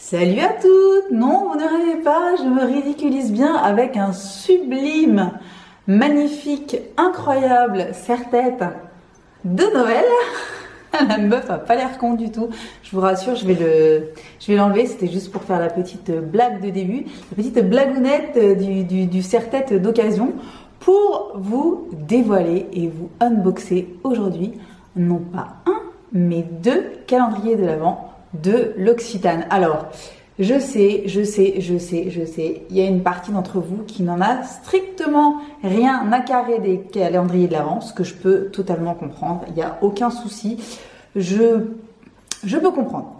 Salut à toutes! Non, vous ne rêvez pas, je me ridiculise bien avec un sublime, magnifique, incroyable serre-tête de Noël. La meuf a pas l'air con du tout. Je vous rassure, je vais l'enlever. C'était juste pour faire la petite blague de début, la petite blagounette du serre-tête d'occasion pour vous dévoiler et vous unboxer aujourd'hui, non pas un, mais deux calendriers de l'Avent de l'Occitane. Alors, je sais, il y a une partie d'entre vous qui n'en a strictement rien à carrer des calendriers de l'Avent, ce que je peux totalement comprendre, il n'y a aucun souci, je peux comprendre.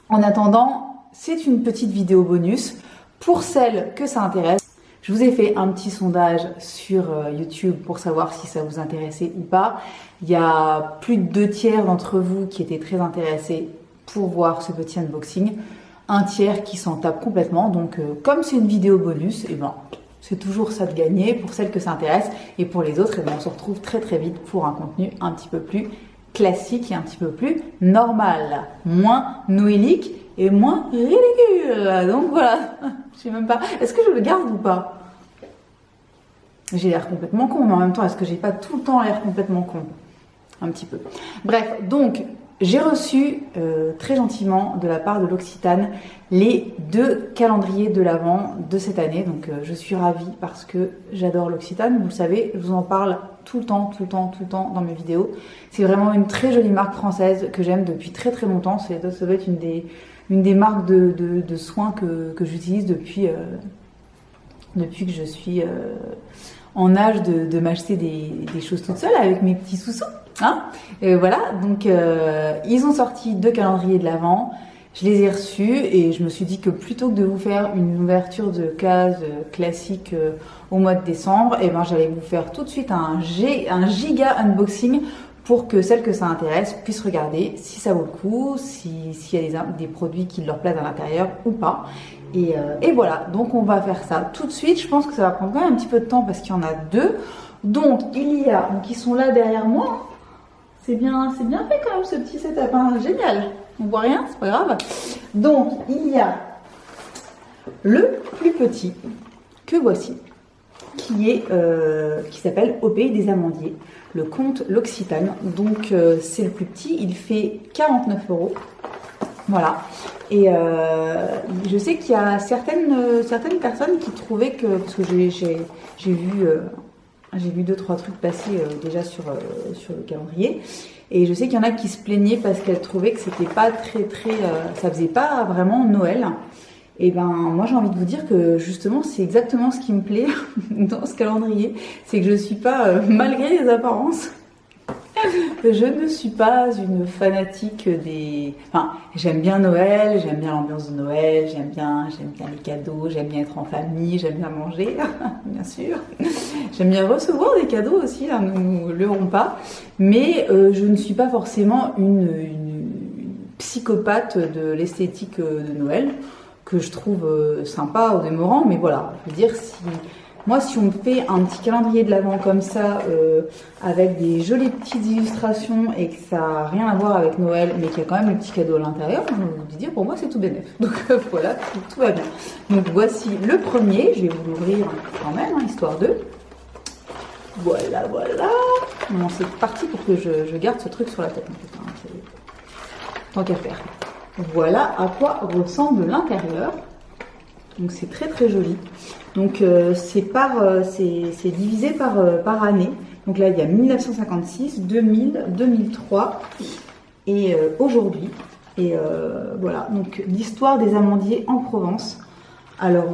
En attendant, c'est une petite vidéo bonus pour celles que ça intéresse. Je vous ai fait un petit sondage sur YouTube pour savoir si ça vous intéressait ou pas. Il y a plus de 2/3 d'entre vous qui étaient très intéressés pour voir ce petit unboxing. Un tiers qui s'en tape complètement. Donc, comme c'est une vidéo bonus, et ben, c'est toujours ça de gagner pour celles que ça intéresse. Et pour les autres, et ben, on se retrouve très très vite pour un contenu un petit peu plus classique et un petit peu plus normal. Moins noélique et moins ridicule. Donc voilà. Je sais même pas. Est-ce que je le garde ou pas? J'ai l'air complètement con, mais en même temps, est-ce que j'ai pas tout le temps l'air complètement con? Un petit peu. Bref, donc, j'ai reçu très gentiment de la part de l'Occitane les deux calendriers de l'Avent de cette année. Donc, je suis ravie parce que j'adore l'Occitane. Vous le savez, je vous en parle tout le temps dans mes vidéos. C'est vraiment une très jolie marque française que j'aime depuis très très longtemps. Ça doit être une des marques de soins que j'utilise depuis que je suis en âge de m'acheter des choses toute seule avec mes petits sous-sous. Hein, voilà, donc ils ont sorti deux calendriers de l'Avent. Je les ai reçus et je me suis dit que plutôt que de vous faire une ouverture de case classique au mois de décembre, et ben j'allais vous faire tout de suite un giga unboxing pour que celles que ça intéresse puissent regarder si ça vaut le coup, s'il y a des produits qui leur plaisent à l'intérieur ou pas. Et voilà, donc on va faire ça tout de suite. Je pense que ça va prendre quand même un petit peu de temps parce qu'il y en a deux. Donc ils sont là derrière moi. C'est bien fait quand même ce petit setup, hein. Génial. On voit rien, c'est pas grave. Donc il y a le plus petit que voici, qui s'appelle Au pays des amandiers, le conte l'Occitane. Donc c'est le plus petit, il fait 49 €. Voilà. Et je sais qu'il y a certaines personnes qui trouvaient que, parce que j'ai vu 2-3 trucs passer déjà sur le calendrier, et je sais qu'il y en a qui se plaignaient parce qu'elles trouvaient que c'était pas très ça faisait pas vraiment Noël. Et ben moi j'ai envie de vous dire que justement c'est exactement ce qui me plaît dans ce calendrier, c'est que je suis pas malgré les apparences. Je ne suis pas une fanatique Enfin, j'aime bien Noël, j'aime bien l'ambiance de Noël, j'aime bien les cadeaux, j'aime bien être en famille, j'aime bien manger, bien sûr. J'aime bien recevoir des cadeaux aussi, là, nous leurrons pas. Mais je ne suis pas forcément une psychopathe de l'esthétique de Noël, que je trouve sympa au demeurant. Mais voilà, je veux dire, si on me fait un petit calendrier de l'Avent comme ça, avec des jolies petites illustrations et que ça n'a rien à voir avec Noël, mais qu'il y a quand même le petit cadeau à l'intérieur, je vais vous dire, pour moi, c'est tout bénef. Donc voilà, tout va bien. Donc voici le premier, je vais vous l'ouvrir quand même, hein, histoire de... Voilà. Bon, c'est parti pour que je garde ce truc sur la tête, en fait, hein, tant qu'à faire. Voilà à quoi ressemble l'intérieur. Donc c'est très très joli. Donc c'est divisé par année. Donc là il y a 1956, 2000, 2003 et aujourd'hui. Et voilà, donc l'histoire des amandiers en Provence. Alors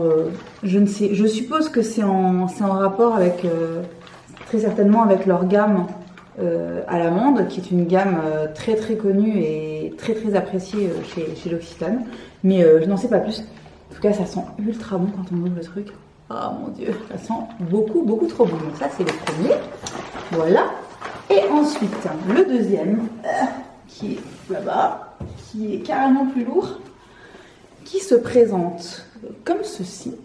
je suppose que c'est en rapport avec très certainement avec leur gamme à l'amande, qui est une gamme très très connue et très très appréciée chez l'Occitane. Mais je n'en sais pas plus. En tout cas, ça sent ultra bon quand on ouvre le truc. Oh mon dieu, ça sent beaucoup trop bon. Donc ça, c'est le premier. Voilà. Et ensuite, le deuxième, qui est là-bas, qui est carrément plus lourd, qui se présente comme ceci.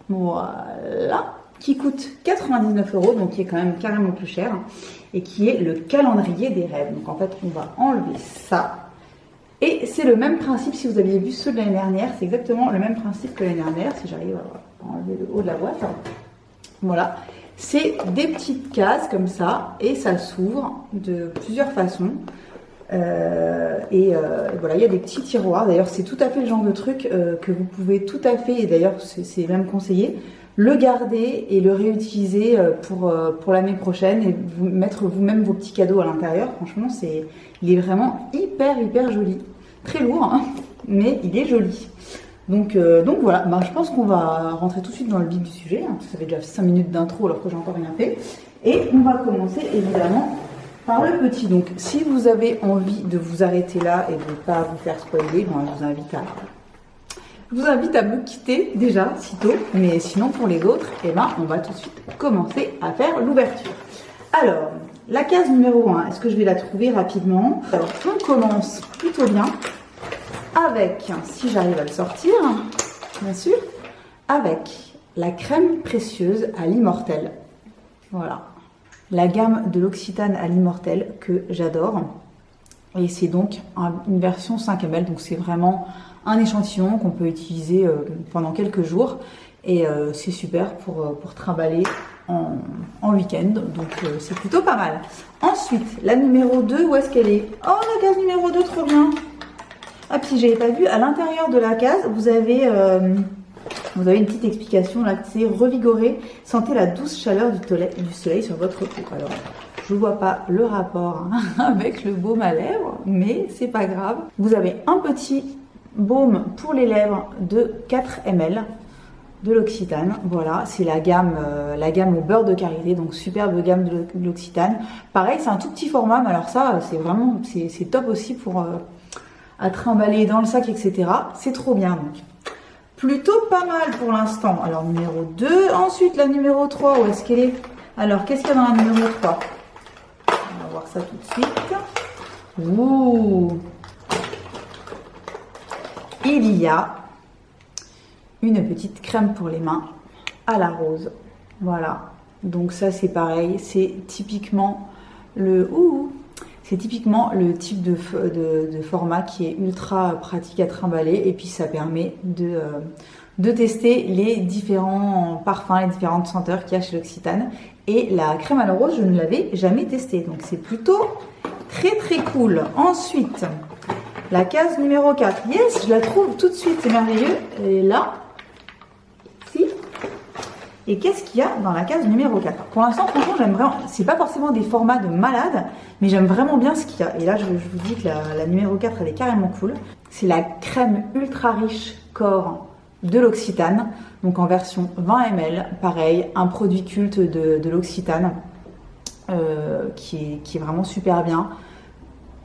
Voilà. Qui coûte 99 €, donc qui est quand même carrément plus cher. Et qui est le calendrier des rêves. Donc en fait, on va enlever ça. Et c'est le même principe, si vous aviez vu ceux de l'année dernière, c'est exactement le même principe que l'année dernière, si j'arrive à enlever le haut de la boîte. Voilà, c'est des petites cases comme ça, et ça s'ouvre de plusieurs façons. Voilà, il y a des petits tiroirs, d'ailleurs c'est tout à fait le genre de truc que vous pouvez tout à fait, et d'ailleurs c'est même conseillé, le garder et le réutiliser pour l'année prochaine et vous mettre vous-même vos petits cadeaux à l'intérieur. Franchement, il est vraiment hyper joli. Très lourd, hein, mais il est joli. Donc voilà, je pense qu'on va rentrer tout de suite dans le vif du sujet. Hein, ça fait déjà 5 minutes d'intro alors que j'ai encore rien fait. Et on va commencer évidemment par le petit. Donc si vous avez envie de vous arrêter là et de ne pas vous faire spoiler, je vous invite à me quitter déjà, sitôt, mais sinon pour les autres, on va tout de suite commencer à faire l'ouverture. Alors, la case numéro 1, est-ce que je vais la trouver rapidement? Alors, on commence plutôt bien avec, si j'arrive à le sortir, bien sûr, avec la crème précieuse à l'immortel. Voilà, la gamme de l'Occitane à l'immortel que j'adore. Et c'est donc une version 5 ml, donc c'est vraiment un échantillon qu'on peut utiliser pendant quelques jours et c'est super pour trimballer en week-end, donc c'est plutôt pas mal. Ensuite, la numéro 2, où est-ce qu'elle est? Oh, la case numéro 2, trop bien. Ah, puis j'avais pas vu, à l'intérieur de la case, vous avez une petite explication là, c'est revigorer, sentez la douce chaleur du soleil sur votre peau. Alors, je vois pas le rapport avec le baume à lèvres, mais c'est pas grave. Vous avez un petit baume pour les lèvres de 4 ml de l'Occitane. Voilà, c'est la gamme au beurre de karité, donc superbe gamme de l'Occitane. Pareil, c'est un tout petit format, mais alors ça, c'est top aussi pour à trimballer dans le sac, etc. C'est trop bien, donc. Plutôt pas mal pour l'instant. Alors, numéro 2. Ensuite, la numéro 3, où est-ce qu'elle est? Alors, qu'est-ce qu'il y a dans la numéro 3? On va voir ça tout de suite. Ouh! Il y a une petite crème pour les mains à la rose. Voilà. Donc ça, c'est pareil. C'est typiquement le type de format qui est ultra pratique à trimballer. Et puis, ça permet de tester les différents parfums, les différentes senteurs qu'il y a chez l'Occitane. Et la crème à la rose, je ne l'avais jamais testée. Donc, c'est plutôt très cool. Ensuite, la case numéro 4. Yes, je la trouve tout de suite, c'est merveilleux. Elle est là. Ici. Et qu'est-ce qu'il y a dans la case numéro 4? Pour l'instant, franchement, j'aime vraiment. C'est pas forcément des formats de malade, mais j'aime vraiment bien ce qu'il y a. Et là, je vous dis que la numéro 4, elle est carrément cool. C'est la crème ultra riche corps de l'Occitane. Donc en version 20 ml. Pareil, un produit culte de l'Occitane qui est vraiment super bien.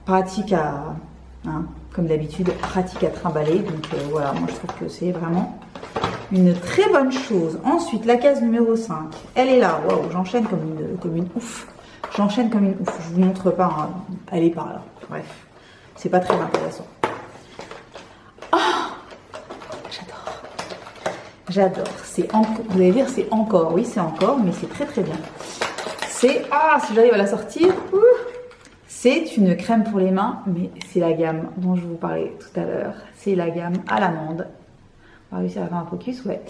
Pratique à. Comme d'habitude, pratique à trimballer. Donc voilà, moi je trouve que c'est vraiment une très bonne chose. Ensuite, la case numéro 5, elle est là. Waouh, j'enchaîne comme une ouf. J'enchaîne comme une ouf. Je vous montre pas, hein. Elle est par là. Bref, c'est pas très intéressant. Ah, j'adore. Vous allez dire c'est encore. Oui, c'est encore, mais c'est très bien. Si j'arrive à la sortir. C'est une crème pour les mains, mais c'est la gamme dont je vous parlais tout à l'heure. C'est la gamme à l'amande. On va réussir à faire un focus, ouais.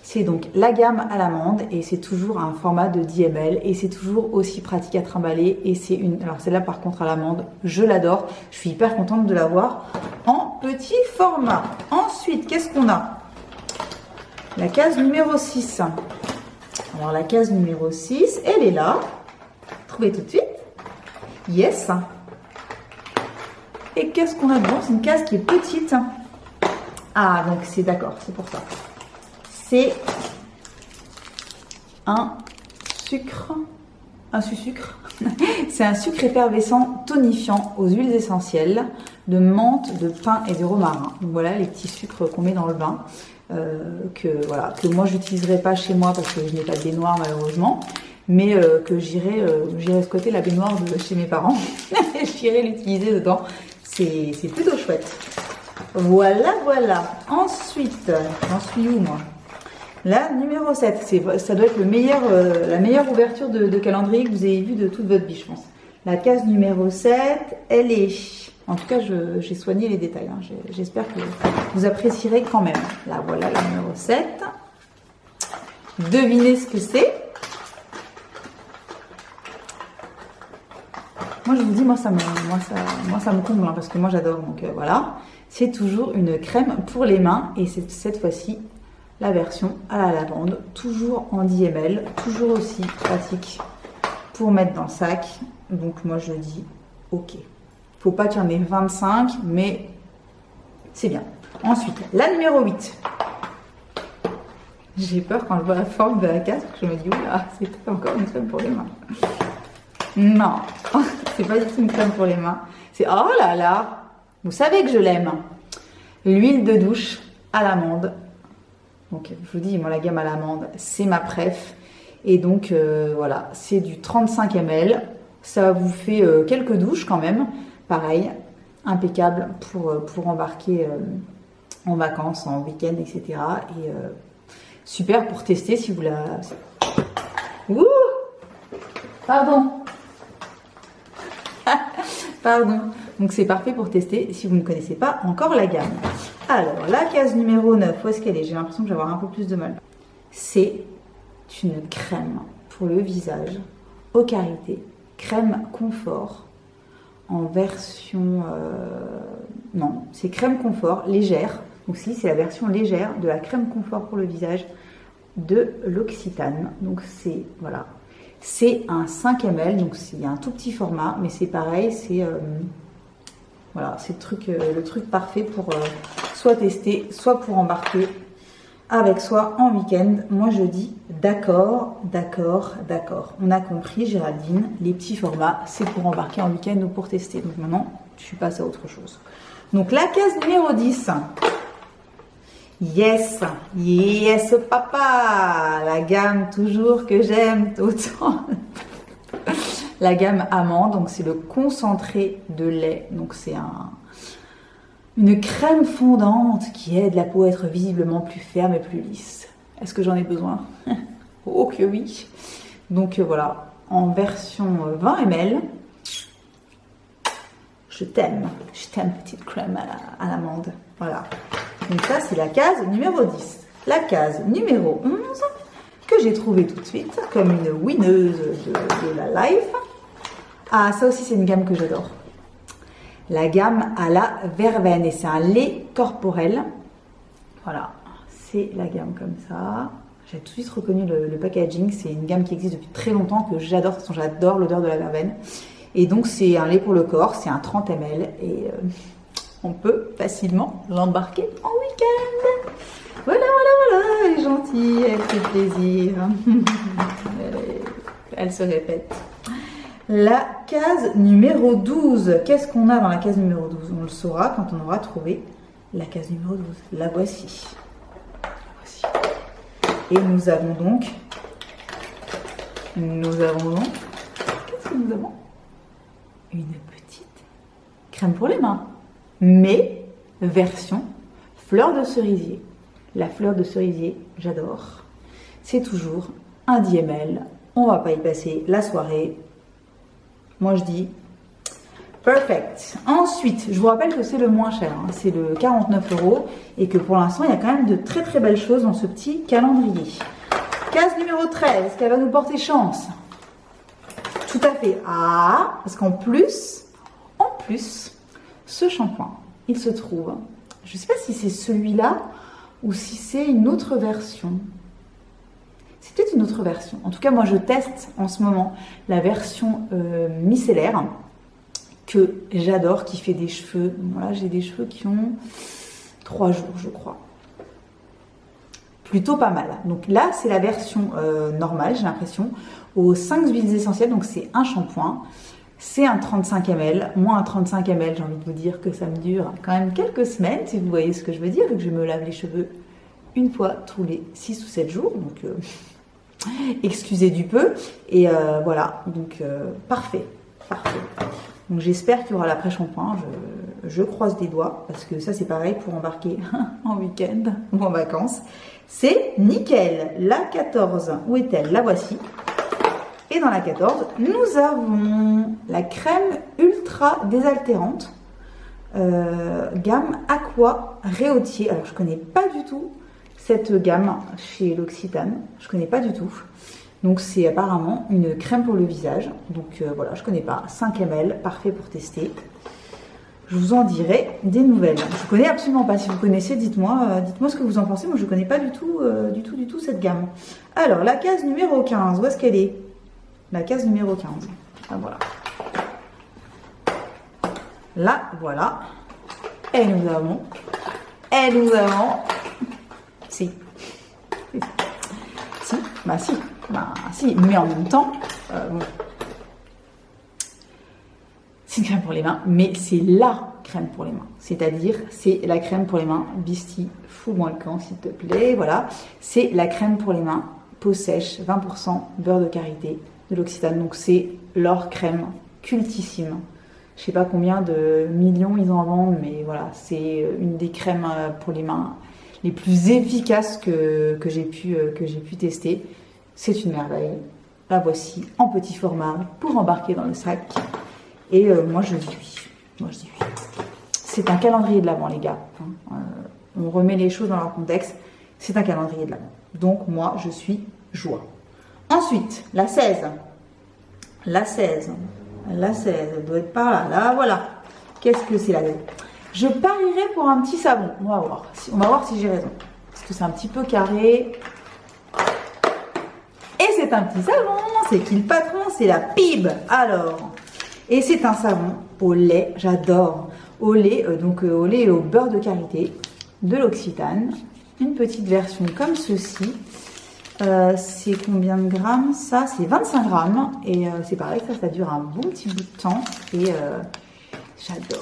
C'est donc la gamme à l'amande et c'est toujours un format de 10 ml et c'est toujours aussi pratique à trimballer. Et c'est alors celle-là par contre à l'amande, je l'adore. Je suis hyper contente de l'avoir en petit format. Ensuite, qu'est-ce qu'on a? La case numéro 6. Alors la case numéro 6, elle est là. Trouvez tout de suite. Yes. Et qu'est-ce qu'on a dedans? C'est une case qui est petite. Ah, donc c'est d'accord, c'est pour ça. C'est un sucre. C'est un sucre effervescent tonifiant aux huiles essentielles de menthe, de pin et de romarin. Donc voilà les petits sucres qu'on met dans le bain. Que moi j'utiliserai pas chez moi parce que je n'ai pas de baignoire malheureusement. Mais que j'irai squatter la baignoire de chez mes parents. J'irai l'utiliser dedans. C'est plutôt chouette. Voilà. Ensuite, j'en suis où moi? La numéro 7. Ça doit être la meilleure ouverture de calendrier que vous ayez vue de toute votre vie, je pense. La case numéro 7, elle est En tout cas, j'ai soigné les détails. Hein. J'espère que vous apprécierez quand même. Là, voilà la numéro 7. Devinez ce que c'est. Moi, je vous dis, moi, ça me comble, hein, parce que moi, j'adore. Donc, voilà. C'est toujours une crème pour les mains. Et c'est cette fois-ci la version à la lavande. Toujours en 10 ml. Toujours aussi pratique pour mettre dans le sac. Donc, moi, je dis OK. Faut pas qu'il y en ait 25, mais c'est bien. Ensuite, la numéro 8. J'ai peur quand je vois la forme de la case, parce que je me dis, oula, c'est encore une crème pour les mains. Non, c'est pas du tout une crème pour les mains. C'est, oh là là, vous savez que je l'aime. L'huile de douche à l'amande. Donc, je vous dis, moi, la gamme à l'amande, c'est ma préf. Et donc, voilà, c'est du 35 ml. Ça vous fait quelques douches quand même. Pareil, impeccable pour embarquer en vacances, en week-end, etc. Et super pour tester si vous la... Ouh, pardon. Pardon. Donc c'est parfait pour tester si vous ne connaissez pas encore la gamme. Alors, la case numéro 9, où est-ce qu'elle est? J'ai l'impression que je vais avoir un peu plus de mal. C'est une crème pour le visage, eau karité, crème confort, en version... non, c'est crème confort légère. Aussi, c'est la version légère de la crème confort pour le visage de l'Occitane. Donc c'est, voilà, c'est un 5 ml, donc il y a un tout petit format, mais c'est pareil, c'est voilà, c'est le truc parfait pour soit tester, soit pour embarquer avec soi en week-end. Moi je dis d'accord, d'accord, d'accord. On a compris, Géraldine, les petits formats, c'est pour embarquer en week-end ou pour tester. Donc maintenant, je passe à autre chose. Donc la case numéro 10. Yes, yes papa, la gamme toujours que j'aime autant. La gamme amande, donc c'est le concentré de lait, donc c'est une crème fondante qui aide la peau à être visiblement plus ferme et plus lisse. Est-ce que j'en ai besoin? Oh que oui. Donc voilà, en version 20 ml. Je t'aime petite crème à l'amande. Voilà. Donc ça, c'est la case numéro 10. La case numéro 11, que j'ai trouvée tout de suite comme une winneuse de la life. Ah, ça aussi, c'est une gamme que j'adore. La gamme à la verveine. Et c'est un lait corporel. Voilà, c'est la gamme comme ça. J'ai tout de suite reconnu le packaging. C'est une gamme qui existe depuis très longtemps, que j'adore. De toute façon, j'adore l'odeur de la verveine. Et donc, c'est un lait pour le corps. C'est un 30 ml. Et... on peut facilement l'embarquer en week-end. Voilà, voilà, voilà, elle est gentille, elle fait plaisir. Elle se répète. La case numéro 12. Qu'est-ce qu'on a dans la case numéro 12? On le saura quand on aura trouvé la case numéro 12. La voici. Et nous avons donc... Qu'est-ce que nous avons? Une petite crème pour les mains. Mais version fleur de cerisier. La fleur de cerisier, j'adore. C'est toujours un 10 ml. On va pas y passer la soirée. Moi, je dis perfect. Ensuite, je vous rappelle que c'est le moins cher. Hein. C'est le 49 € et que pour l'instant, il y a quand même de très très belles choses dans ce petit calendrier. Case numéro 13, est-ce qu'elle va nous porter chance? Tout à fait. Ah, parce qu'en plus, ce shampoing, il se trouve, je ne sais pas si c'est celui-là ou si c'est une autre version. C'est peut-être une autre version. En tout cas, moi, je teste en ce moment la version micellaire que j'adore, qui fait des cheveux. Voilà, j'ai des cheveux qui ont 3 jours, je crois. Plutôt pas mal. Donc là, c'est la version normale, j'ai l'impression, aux 5 huiles essentielles. Donc c'est un shampoing. C'est un 35 ml. Moi, un 35 ml, j'ai envie de vous dire que ça me dure quand même quelques semaines, si vous voyez ce que je veux dire, vu que je me lave les cheveux une fois tous les 6 ou 7 jours. Donc, excusez du peu. Et voilà, donc parfait, parfait. Donc j'espère qu'il y aura l'après-shampoing. Je croise des doigts, parce que ça, c'est pareil pour embarquer en week-end ou en vacances. C'est nickel. La 14, où est-elle? La voici. Et dans la 14, nous avons la crème ultra désaltérante. gamme Aqua Réautier. Alors je connais pas du tout cette gamme chez L'Occitane, je connais pas du tout. Donc c'est apparemment une crème pour le visage. Donc voilà, je connais pas. 5 ml, parfait pour tester. Je vous en dirai des nouvelles. Je connais absolument pas. Si vous connaissez, dites-moi ce que vous en pensez. Moi je connais pas du tout cette gamme. Alors la case numéro 15, où est-ce qu'elle est? La case numéro 15. Ah, voilà. Là, voilà. Et nous avons. Si. Si. Mais en même temps, bon. C'est une crème pour les mains, mais c'est la crème pour les mains. C'est-à-dire, c'est la crème pour les mains. Bisti, fous-moi le camp, s'il te plaît. Voilà. C'est la crème pour les mains. Peau sèche, 20% beurre de karité de l'Occitane. Donc, c'est leur crème cultissime. Je sais pas combien de millions ils en vendent, mais voilà, c'est une des crèmes pour les mains les plus efficaces que j'ai pu tester. C'est une merveille. La voici en petit format pour embarquer dans le sac. Et moi je dis oui. C'est un calendrier de l'Avent, les gars. On remet les choses dans leur contexte. C'est un calendrier de l'Avent. Donc moi je suis joie. Ensuite, la 16. La 16, elle doit être par là. Là, voilà. Qu'est-ce que c'est là? Je parierais pour un petit savon. On va voir si j'ai raison. Parce que c'est un petit peu carré. Et c'est un petit savon. C'est qui le patron? C'est la PIB. Alors, et c'est un savon au lait. J'adore. Au lait, au lait et au beurre de karité de l'Occitane. Une petite version comme ceci. C'est combien de grammes? Ça, c'est 25 grammes. Et c'est pareil, ça dure un bon petit bout de temps. Et j'adore.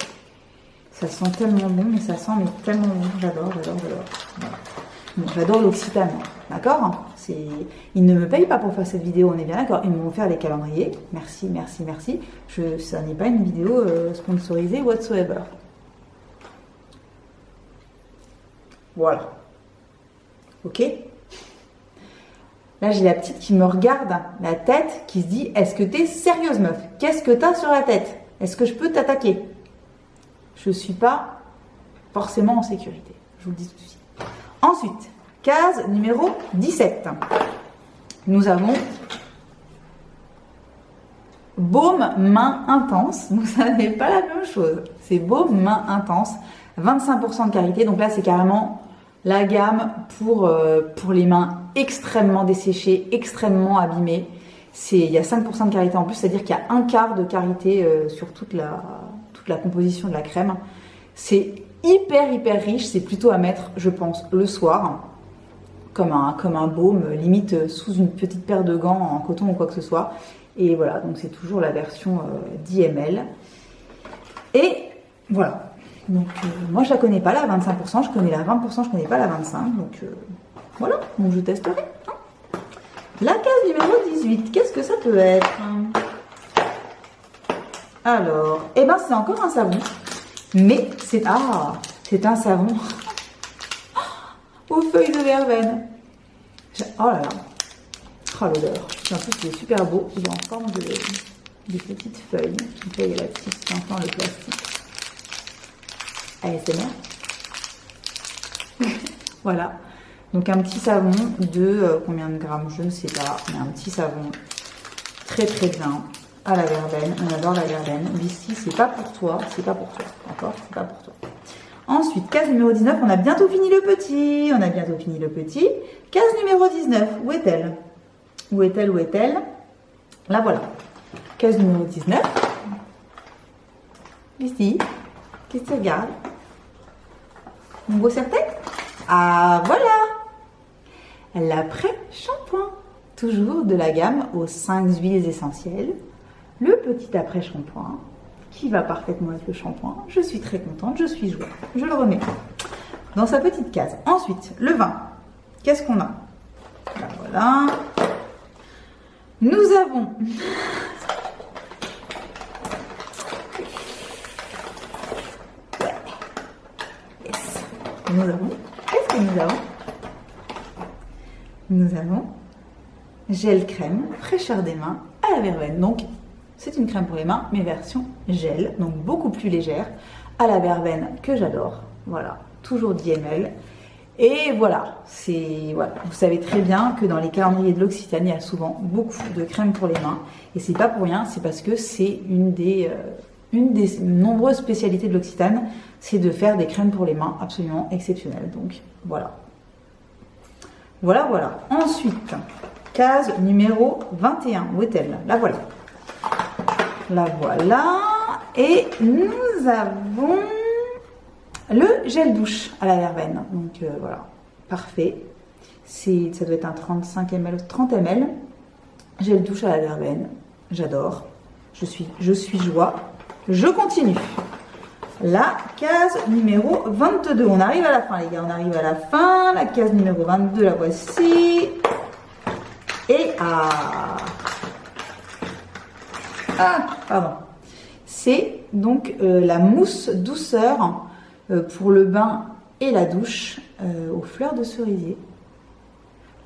Ça sent tellement bon, mais ça sent tellement bon. J'adore. Voilà. Bon, j'adore l'Occitane, d'accord? Ils ne me payent pas pour faire cette vidéo, on est bien d'accord. Ils m'ont offert les calendriers. Merci. Ça n'est pas une vidéo sponsorisée whatsoever. Voilà. Ok? Là, j'ai la petite qui me regarde, la tête, qui se dit, est-ce que t'es sérieuse, meuf? Qu'est-ce que t'as sur la tête? Est-ce que je peux t'attaquer? Je suis pas forcément en sécurité. Je vous le dis tout de suite. Ensuite, case numéro 17. Nous avons baume main intense. Donc, ça n'est pas la même chose. C'est baume main intense. 25% de karité. Donc là, c'est carrément la gamme pour les mains extrêmement desséchées, extrêmement abîmées. Il y a 5% de karité en plus, c'est-à-dire qu'il y a un quart de karité sur toute la composition de la crème. C'est hyper riche, c'est plutôt à mettre, je pense, le soir, comme un baume, limite sous une petite paire de gants en coton ou quoi que ce soit. Et voilà, donc c'est toujours la version 10 ml. Et voilà. Donc moi je la connais pas la 25%, je connais la 20%, je connais pas la 25%. Donc voilà, donc je testerai. La case numéro 18, qu'est-ce que ça peut être? Alors, eh ben c'est encore un savon, mais c'est un savon aux feuilles de verveine. Oh là là, oh l'odeur. En plus il est super beau, il est en forme de petites feuilles. Donc là il y a la petite, enfin le plastique. ASMR. Voilà. Donc un petit savon de combien de grammes, je ne sais pas, mais un petit savon très bien à la verveine. On adore la verveine. Ici, c'est pas pour toi, d'accord? C'est pas pour toi. Ensuite, case numéro 19, on a bientôt fini le petit. Case numéro 19, où est-elle? Où est-elle? Là voilà. Case numéro 19. Ici. Qu'est-ce que tu regardes? Mon beau serre-tête? Ah voilà! L'après-shampoing. Toujours de la gamme aux 5 huiles essentielles. Le petit après-shampoing qui va parfaitement avec le shampoing. Je suis très contente, je suis joie. Je le remets dans sa petite case. Ensuite, le vin. Qu'est-ce qu'on a? Là, voilà. Nous avons... Qu'est-ce que nous avons? Nous avons gel crème, fraîcheur des mains à la verveine. Donc, c'est une crème pour les mains, mais version gel, donc beaucoup plus légère, à la verveine que j'adore. Voilà, toujours 10 ml. Et voilà, voilà, vous savez très bien que dans les calendriers de l'Occitane, il y a souvent beaucoup de crème pour les mains. Et c'est pas pour rien, c'est parce que c'est une des nombreuses spécialités de l'Occitane, c'est de faire des crèmes pour les mains absolument exceptionnelles. Donc voilà. Voilà. Ensuite, case numéro 21. Où est-elle? La voilà. La voilà. Et nous avons le gel douche à la verveine. Donc voilà, parfait. Ça doit être un 35 ml, 30 ml. Gel douche à la verveine. J'adore. Je suis joie. Je continue. La case numéro 22. On arrive à la fin, les gars. On arrive à la fin. La case numéro 22, la voici. Et pardon. C'est donc la mousse douceur pour le bain et la douche aux fleurs de cerisier.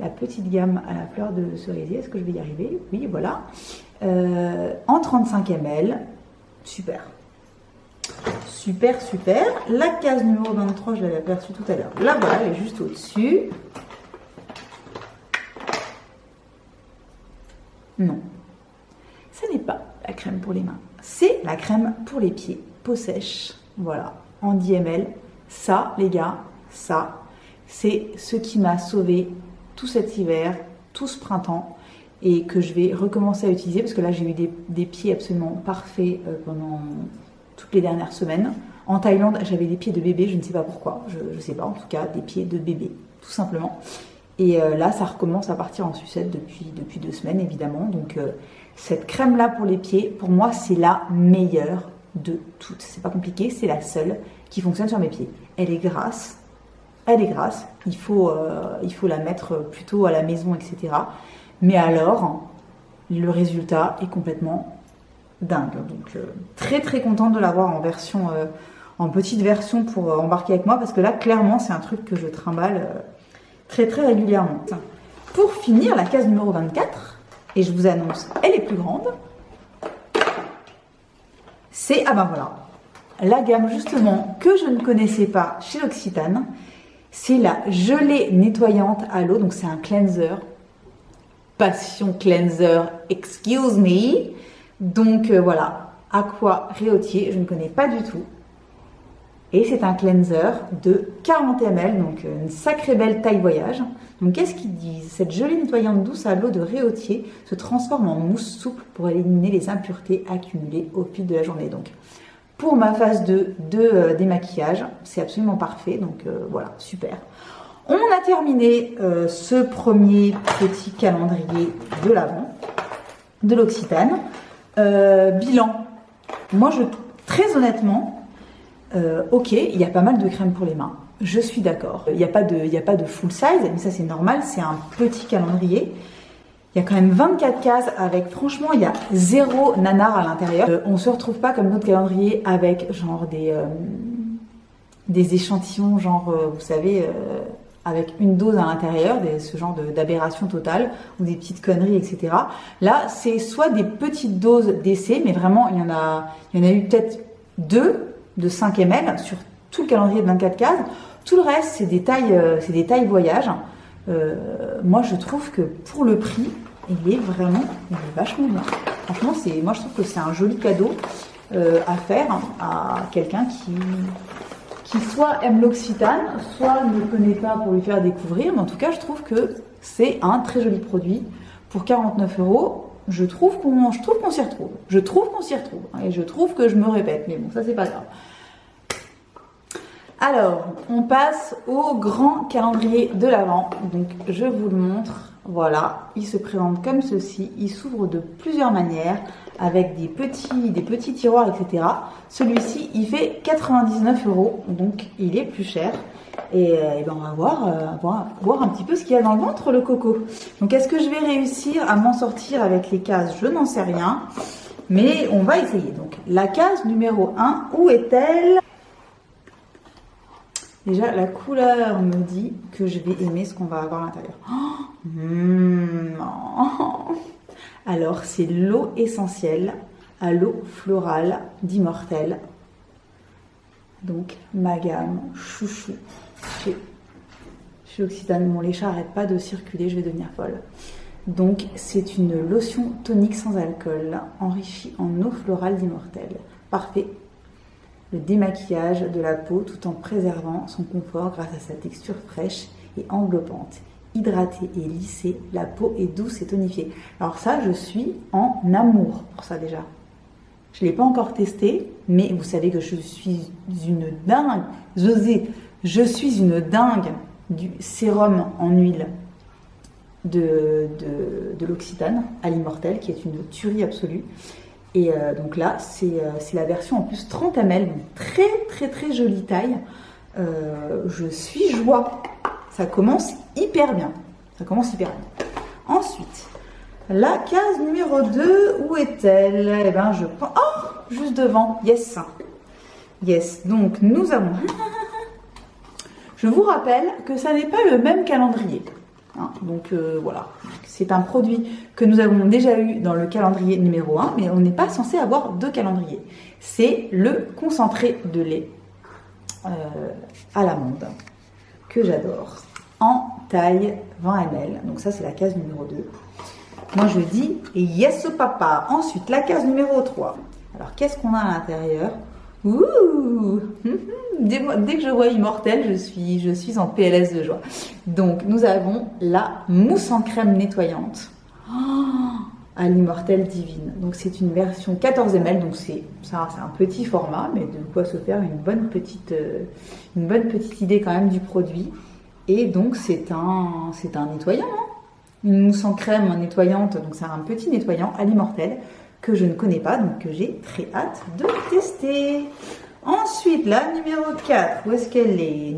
La petite gamme à la fleur de cerisier. Est-ce que je vais y arriver? Oui, voilà. En 35 ml. Super. Super. La case numéro 23, je l'avais aperçue tout à l'heure. Là, voilà, elle est juste au-dessus. Non. Ce n'est pas la crème pour les mains. C'est la crème pour les pieds. Peau sèche. Voilà. En 10 ml. Ça, les gars, ça, c'est ce qui m'a sauvé tout cet hiver, tout ce printemps, et que je vais recommencer à utiliser parce que là, j'ai eu des pieds absolument parfaits pendant toutes les dernières semaines. En Thaïlande, j'avais des pieds de bébé, je ne sais pas pourquoi, je ne sais pas, en tout cas, des pieds de bébé, tout simplement. Et là, ça recommence à partir en sucette depuis 2 semaines, évidemment. Donc, cette crème-là pour les pieds, pour moi, c'est la meilleure de toutes. C'est pas compliqué, c'est la seule qui fonctionne sur mes pieds. Elle est grasse. Il faut la mettre plutôt à la maison, etc. Mais alors, le résultat est complètement dingue. Donc, très contente de l'avoir en petite version pour embarquer avec moi. Parce que là, clairement, c'est un truc que je trimballe très régulièrement. Pour finir, la case numéro 24, et je vous annonce, elle est plus grande. C'est, voilà, la gamme justement que je ne connaissais pas chez l'Occitane. C'est la gelée nettoyante à l'eau. Donc, c'est un cleanser. Passion cleanser, excuse me. Donc voilà, Aqua Réautier, je ne connais pas du tout. Et c'est un cleanser de 40 ml, donc une sacrée belle taille voyage. Donc qu'est-ce qu'ils disent? Cette gelée nettoyante douce à l'eau de Réautier se transforme en mousse souple pour éliminer les impuretés accumulées au fil de la journée. Donc pour ma phase 2 de démaquillage, c'est absolument parfait. Donc voilà, super. On a terminé ce premier petit calendrier de l'Avent de l'Occitane. Bilan. Moi, très honnêtement, ok, il y a pas mal de crème pour les mains. Je suis d'accord. Il n'y a pas de full size, mais ça c'est normal. C'est un petit calendrier. Il y a quand même 24 cases avec, franchement, il y a 0 nanar à l'intérieur. On se retrouve pas comme notre calendrier avec genre des échantillons, genre, vous savez, avec une dose à l'intérieur, ce genre d'aberration totale, ou des petites conneries, etc. Là, c'est soit des petites doses d'essai, mais vraiment, il y en a eu peut-être 2 de 5 ml sur tout le calendrier de 24 cases. Tout le reste, c'est des tailles voyage. Moi, je trouve que pour le prix, il est vachement bien. Franchement, moi, je trouve que c'est un joli cadeau à faire à quelqu'un qui soit aime l'Occitane, soit ne connaît pas pour lui faire découvrir. Mais en tout cas, je trouve que c'est un très joli produit. Pour 49 €, je trouve qu'on s'y retrouve. Et je trouve que je me répète. Mais bon, ça, c'est pas grave. Alors, on passe au grand calendrier de l'Avent. Donc, je vous le montre. Voilà, il se présente comme ceci. Il s'ouvre de plusieurs manières avec des petits tiroirs, etc. Celui-ci, il fait 99 €, donc il est plus cher. Et ben on va voir un petit peu ce qu'il y a dans le ventre, le coco. Donc, est-ce que je vais réussir à m'en sortir avec les cases? Je n'en sais rien, mais on va essayer. Donc, la case numéro 1, où est-elle? Déjà, la couleur me dit que je vais aimer ce qu'on va avoir à l'intérieur. Alors, c'est l'eau essentielle à l'eau florale d'Immortelle. Donc ma gamme chouchou chez Occitane. Bon, les chats n'arrêtent pas de circuler, je vais devenir folle. Donc c'est une lotion tonique sans alcool, enrichie en eau florale d'Immortel. Parfait. Le démaquillage de la peau tout en préservant son confort grâce à sa texture fraîche et enveloppante. Hydratée et lissée, la peau est douce et tonifiée. Alors ça, je suis en amour pour ça déjà. Je ne l'ai pas encore testé, mais vous savez que je suis une dingue. Je suis une dingue du sérum en huile de l'Occitane à l'Immortel, qui est une tuerie absolue. Et donc là, c'est la version en plus 30 ml, donc très très très jolie taille. Je suis joie. Ça commence hyper bien. Ensuite, la case numéro 2, où est-elle? Eh bien, je pense... Oh, juste devant. Yes. Yes. Donc, nous avons... Je vous rappelle que ça n'est pas le même calendrier. Hein, donc, voilà. C'est un produit que nous avons déjà eu dans le calendrier numéro 1, mais on n'est pas censé avoir 2 calendriers. C'est le concentré de lait à l'amande, que j'adore, en taille 20 ml. Donc ça, c'est la case numéro 2. Moi, je dis yes au papa. Ensuite, la case numéro 3. Alors, qu'est-ce qu'on a à l'intérieur? Ouh. Dès que je vois Immortel, je suis en PLS de joie. Donc, nous avons la mousse en crème nettoyante à l'Immortel Divine. Donc, c'est une version 14 ml. Donc, c'est un petit format, mais de quoi se faire une bonne petite idée quand même du produit. Et donc, c'est un nettoyant. Hein, une mousse en crème nettoyante. Donc, c'est un petit nettoyant à l'Immortel que je ne connais pas, donc que j'ai très hâte de tester. Ensuite, la numéro 4, où est-ce qu'elle est?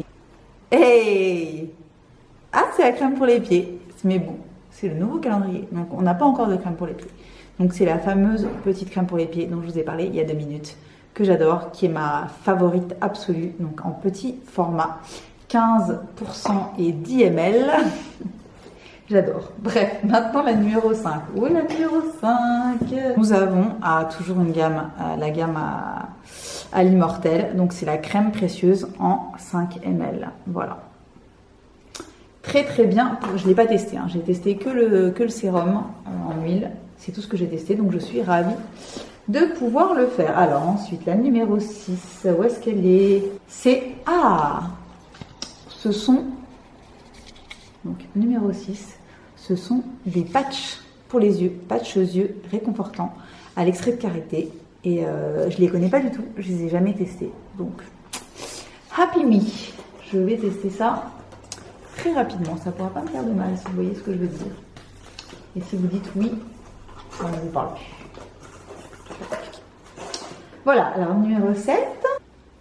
Hey! Ah, c'est la crème pour les pieds. Mais bon, c'est le nouveau calendrier. Donc, on n'a pas encore de crème pour les pieds. Donc, c'est la fameuse petite crème pour les pieds dont je vous ai parlé il y a 2 minutes, que j'adore, qui est ma favorite absolue. Donc, en petit format, 15% et 10 ml. J'adore. Bref, maintenant la numéro 5. Où est la numéro 5? Nous avons toujours une gamme, la gamme à l'Immortel. Donc c'est la crème précieuse en 5 ml. Voilà. Très très bien. Je ne l'ai pas testé. Hein. J'ai testé que le sérum en huile. C'est tout ce que j'ai testé. Donc je suis ravie de pouvoir le faire. Alors ensuite, la numéro 6. Où est-ce qu'elle est? Ce sont... Donc, numéro 6, ce sont des patchs pour les yeux, patchs yeux réconfortants à l'extrait de karité. Et je ne les connais pas du tout, je ne les ai jamais testés. Donc, Happy Me, je vais tester ça très rapidement. Ça ne pourra pas me faire de mal si vous voyez ce que je veux dire. Et si vous dites oui, on ne vous parle plus. Voilà, alors numéro 7.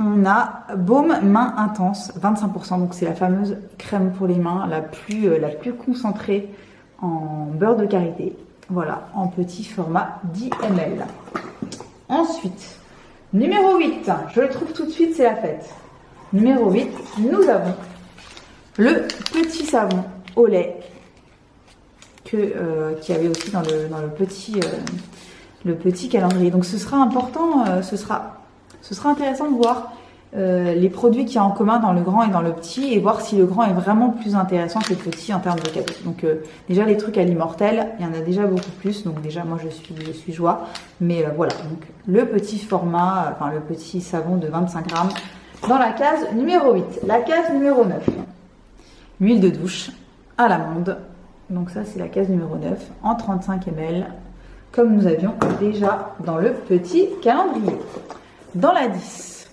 On a Baume Main Intense, 25%. Donc c'est la fameuse crème pour les mains, la plus concentrée en beurre de karité. Voilà, en petit format 10 ml. Ensuite, numéro 8, je le trouve tout de suite, c'est la fête. Numéro 8, nous avons le petit savon au lait qu'il y avait aussi dans le petit calendrier. Donc ce sera important, ce sera intéressant de voir les produits qu'il y a en commun dans le grand et dans le petit et voir si le grand est vraiment plus intéressant que le petit en termes de cadeaux. Donc déjà les trucs à l'Immortel, il y en a déjà beaucoup plus. Donc déjà moi je suis joie. Mais voilà, donc le petit format, le petit savon de 25 grammes dans la case numéro 8. La case numéro 9. L'huile de douche à l'amande. Donc ça c'est la case numéro 9 en 35 ml comme nous avions déjà dans le petit calendrier. Dans la 10,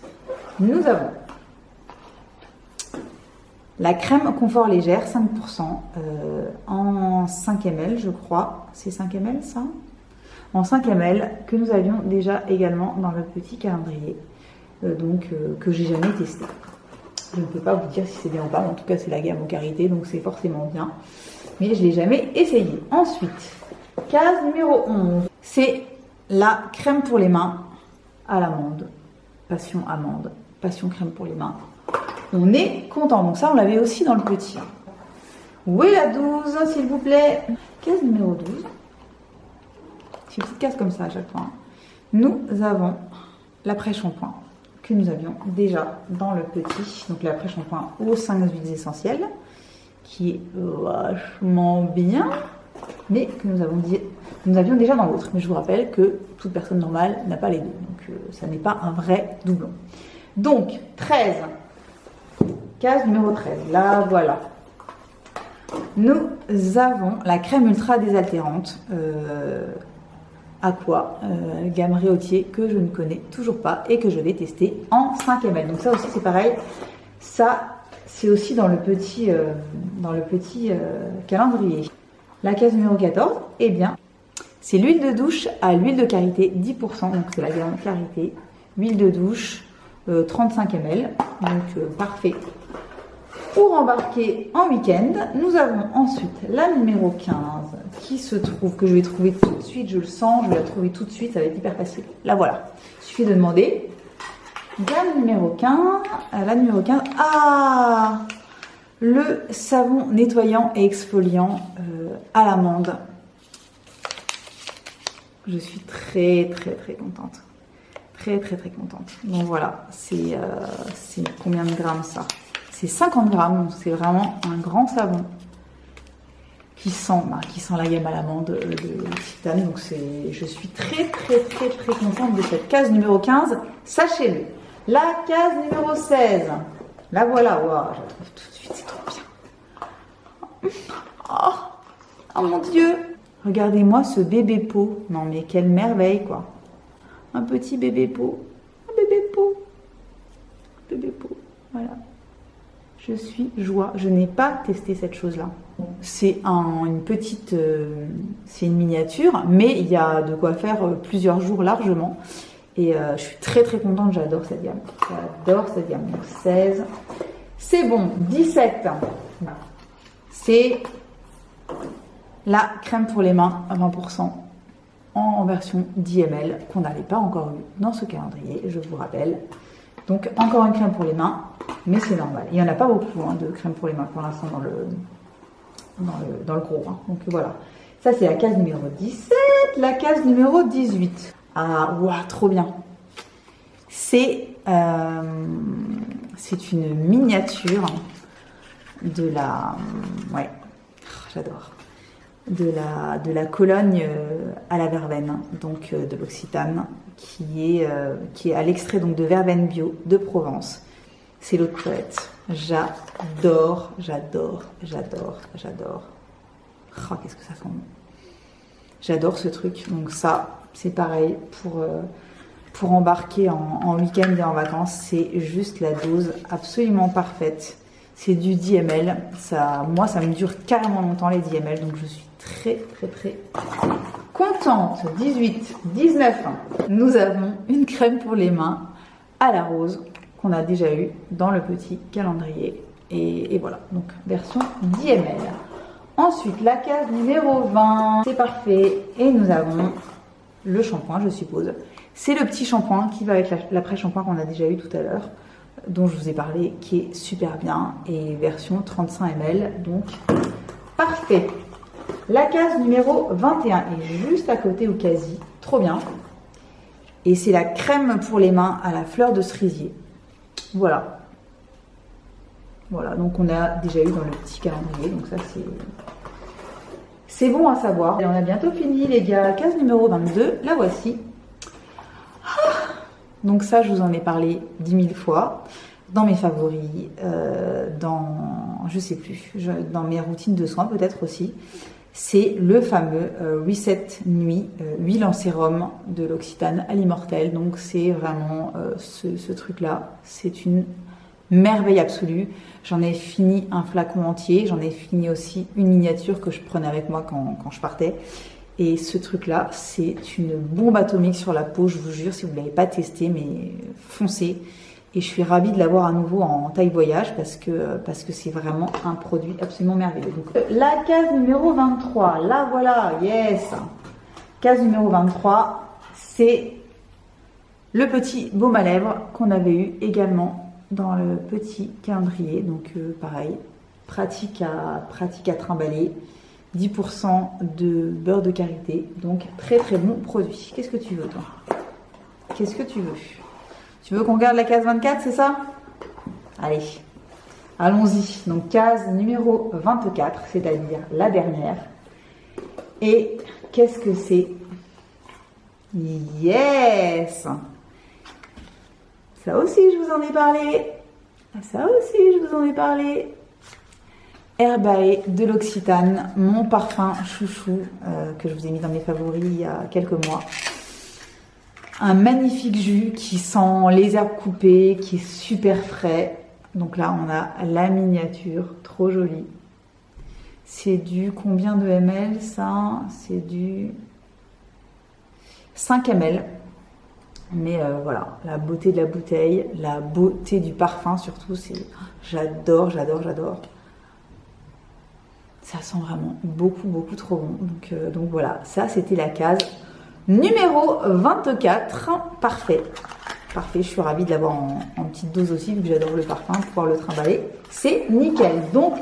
nous avons la crème confort légère, 5% en 5 ml, je crois. C'est 5 ml ça? En 5 ml, que nous avions déjà également dans le petit calendrier, que j'ai jamais testé. Je ne peux pas vous dire si c'est bien ou pas, en tout cas c'est la gamme aux karités, donc c'est forcément bien. Mais je ne l'ai jamais essayé. Ensuite, case numéro 11, c'est la crème pour les mains à l'amande, passion amande, passion crème pour les mains. On est content. Donc ça, on l'avait aussi dans le petit. Où est la 12, s'il vous plaît? Case numéro 12. C'est une petite case comme ça à chaque fois. Nous avons l'après-shampoing que nous avions déjà dans le petit, donc l'après-shampoing aux 5 huiles essentielles, qui est vachement bien, mais que nous avions déjà dans l'autre. Mais je vous rappelle que toute personne normale n'a pas les deux, donc ça n'est pas un vrai doublon. Donc 13, case numéro 13, là voilà. Nous avons la crème ultra désaltérante Aqua, gamme Réautier, que je ne connais toujours pas et que je vais tester en 5 ml. Donc ça aussi c'est pareil, ça c'est aussi dans le petit, calendrier. La case numéro 14, eh bien, c'est l'huile de douche à l'huile de karité 10%, donc c'est la gamme Karité, huile de douche 35 ml, donc parfait. Pour embarquer en week-end, nous avons ensuite la numéro 15 qui se trouve, que je vais trouver tout de suite, je le sens, je vais la trouver tout de suite, ça va être hyper facile. La voilà, il suffit de demander. Gamme numéro 15, la numéro 15, ah, le savon nettoyant et exfoliant à l'amande. Je suis très contente. Très contente. Donc voilà, c'est combien de grammes ça? C'est 50 grammes, donc c'est vraiment un grand savon qui sent la gamme à l'amande de L'Occitane. Donc je suis très contente de cette case numéro 15, sachez-le. La case numéro 16, la voilà, wow, je la trouve tout de suite, c'est trop bien. Oh mon Dieu, regardez-moi ce bébé pot, non mais quelle merveille quoi. Un petit bébé pot, voilà. Je suis joie. Je n'ai pas testé cette chose-là. C'est c'est une miniature, mais il y a de quoi faire plusieurs jours largement. Et je suis très contente. J'adore cette gamme. Donc 16. C'est bon. 17. C'est la crème pour les mains à 20% en version 10 ml qu'on n'avait pas encore eu dans ce calendrier. Je vous rappelle. Donc encore une crème pour les mains, mais c'est normal. Il n'y en a pas beaucoup de crème pour les mains pour l'instant dans le gros. Donc voilà. Ça c'est la case numéro 17. La case numéro 18. Ah, waouh, trop bien. C'est une miniature de la... Ouais, j'adore. De la Cologne à la verveine, donc de l'Occitane, qui est à l'extrait donc de verveine bio de Provence. C'est l'eau de Toilette. J'adore. Oh, qu'est-ce que ça sent bon. J'adore ce truc. Donc ça, c'est pareil pour embarquer en week-end et en vacances. C'est juste la dose absolument parfaite. C'est du 10 ml. Moi, ça me dure carrément longtemps les 10 ml. Donc je suis très contente. 18, 19. Nous avons une crème pour les mains à la rose qu'on a déjà eu dans le petit calendrier. Et voilà, donc version 10 ml. Ensuite, la case numéro 20. C'est parfait. Et nous avons le shampoing, je suppose. C'est le petit shampoing qui va avec l'après-shampoing qu'on a déjà eu tout à l'heure, dont je vous ai parlé, qui est super bien. Et version 35 ml, donc parfait. La case numéro 21 est juste à côté ou quasi, trop bien. Et c'est la crème pour les mains à la fleur de cerisier. Voilà. Voilà, donc on a déjà eu dans le petit calendrier, donc ça c'est bon à savoir. Et on a bientôt fini les gars, case numéro 22, la voici. Donc ça, je vous en ai parlé 10 000 fois, dans mes favoris, je sais plus, dans mes routines de soins peut-être aussi. C'est le fameux Reset Nuit, huile en sérum de l'Occitane à l'immortel. Donc c'est vraiment ce truc-là, c'est une merveille absolue. J'en ai fini un flacon entier, j'en ai fini aussi une miniature que je prenais avec moi quand je partais. Et ce truc-là, c'est une bombe atomique sur la peau, je vous jure, si vous ne l'avez pas testé, mais foncez. Et je suis ravie de l'avoir à nouveau en taille voyage parce que c'est vraiment un produit absolument merveilleux. Donc, la case numéro 23, là voilà, yes. Case numéro 23, c'est le petit baume à lèvres qu'on avait eu également dans le petit calendrier. Donc pareil, pratique à trimballer. 10% de beurre de karité, donc très bon produit. Qu'est-ce que tu veux toi? Qu'est-ce que tu veux? Tu veux qu'on regarde la case 24, c'est ça? Allez, allons-y. Donc case numéro 24, c'est-à-dire la dernière. Et qu'est-ce que c'est? Yes! Ça aussi, je vous en ai parlé. Ça aussi, je vous en ai parlé. Herbae de l'Occitane, mon parfum chouchou que je vous ai mis dans mes favoris il y a quelques mois. Un magnifique jus qui sent les herbes coupées, qui est super frais. Donc là, on a la miniature, trop jolie. C'est du combien de ml ça? C'est du 5 ml. Mais voilà, la beauté de la bouteille, la beauté du parfum surtout, c'est j'adore, j'adore, j'adore. Ça sent vraiment beaucoup, beaucoup trop bon. Donc voilà, ça c'était la case numéro 24. Parfait. Parfait, je suis ravie de l'avoir en petite dose aussi, vu que j'adore le parfum, pouvoir le trimballer. C'est nickel. Donc,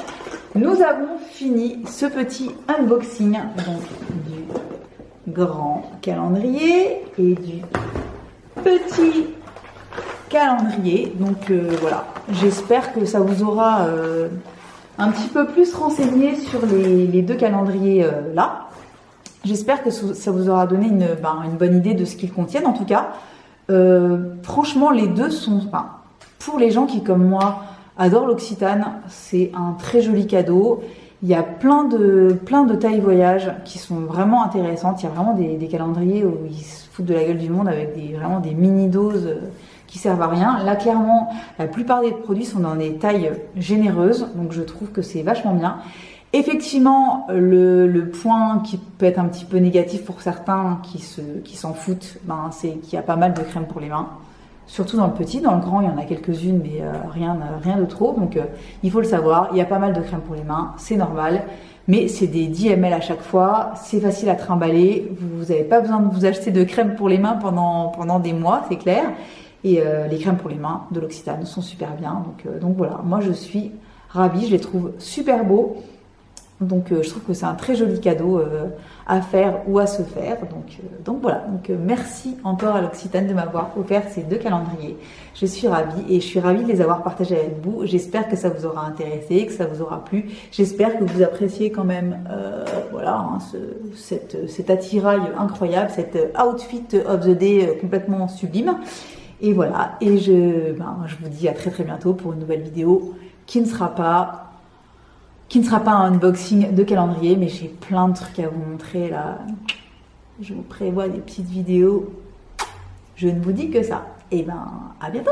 nous avons fini ce petit unboxing donc, du grand calendrier et du petit calendrier. Donc voilà, j'espère que ça vous aura un petit peu plus renseigné sur les deux calendriers là. J'espère que ça vous aura donné une bonne idée de ce qu'ils contiennent. En tout cas, franchement, les deux sont... pour les gens qui, comme moi, adorent l'Occitane, c'est un très joli cadeau. Il y a plein de tailles voyage qui sont vraiment intéressantes. Il y a vraiment des calendriers où ils se foutent de la gueule du monde avec vraiment des mini-doses qui servent à rien. Là, clairement, la plupart des produits sont dans des tailles généreuses. Donc, je trouve que c'est vachement bien. Effectivement, le point qui peut être un petit peu négatif pour certains qui s'en foutent, c'est qu'il y a pas mal de crème pour les mains. Surtout dans le petit, dans le grand, il y en a quelques-unes, mais rien de trop. Donc, il faut le savoir, il y a pas mal de crème pour les mains, c'est normal. Mais c'est des 10 ml à chaque fois, c'est facile à trimballer. Vous n'avez pas besoin de vous acheter de crème pour les mains pendant des mois, c'est clair. Et les crèmes pour les mains de l'Occitane sont super bien. Donc voilà, moi je suis ravie, je les trouve super beaux. Donc je trouve que c'est un très joli cadeau à faire ou à se faire. Donc voilà, merci encore à l'Occitane de m'avoir offert ces deux calendriers. Je suis ravie et je suis ravie de les avoir partagés avec vous. J'espère que ça vous aura intéressé, que ça vous aura plu. J'espère que vous appréciez quand même cet attirail incroyable, cet outfit of the day complètement sublime. Et voilà, et je vous dis à très très bientôt pour une nouvelle vidéo qui ne sera pas un unboxing de calendrier, mais j'ai plein de trucs à vous montrer là. Je vous prévois des petites vidéos. Je ne vous dis que ça. Et à bientôt!